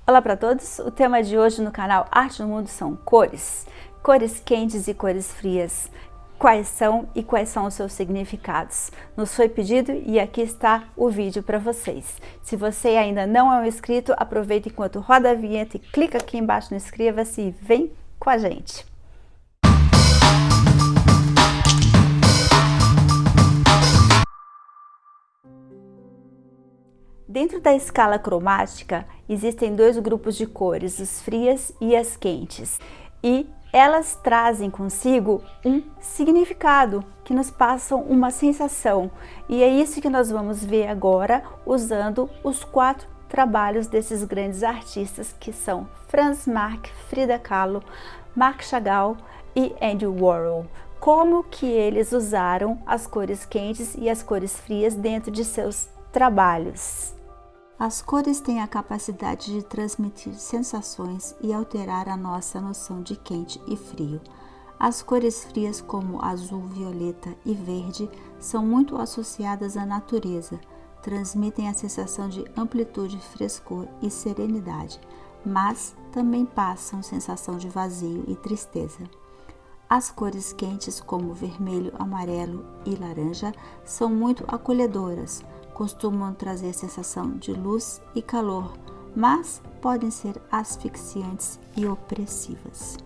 Olá para todos, o tema de hoje no canal Arte no Mundo são cores. Cores quentes e cores frias. Quais são e quais são os seus significados? Nos foi pedido e aqui está o vídeo para vocês. Se você ainda não é um inscrito, aproveita enquanto roda a vinheta e clica aqui embaixo no inscreva-se e vem com a gente. Dentro da escala cromática, existem dois grupos de cores, as frias e as quentes, e elas trazem consigo um significado, que nos passam uma sensação, e é isso que nós vamos ver agora, usando os 4 trabalhos desses grandes artistas, que são Franz Marc, Frida Kahlo, Marc Chagall e Andy Warhol. Como que eles usaram as cores quentes e as cores frias dentro de seus trabalhos. As cores têm a capacidade de transmitir sensações e alterar a nossa noção de quente e frio. As cores frias, como azul, violeta e verde, são muito associadas à natureza, transmitem a sensação de amplitude, frescor e serenidade, mas também passam sensação de vazio e tristeza. As cores quentes, como vermelho, amarelo e laranja, são muito acolhedoras, costumam trazer sensação de luz e calor, mas podem ser asfixiantes e opressivas.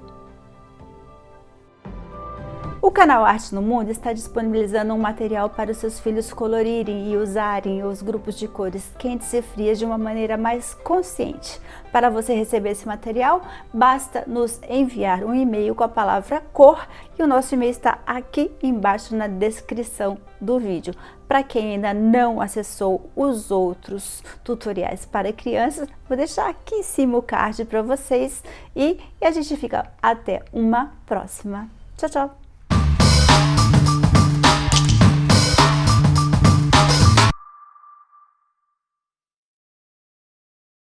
O canal Arte no Mundo está disponibilizando um material para os seus filhos colorirem e usarem os grupos de cores quentes e frias de uma maneira mais consciente. Para você receber esse material, basta nos enviar um e-mail com a palavra cor e o nosso e-mail está aqui embaixo na descrição do vídeo. Para quem ainda não acessou os outros tutoriais para crianças, vou deixar aqui em cima o card para vocês e a gente fica até uma próxima. Tchau, tchau!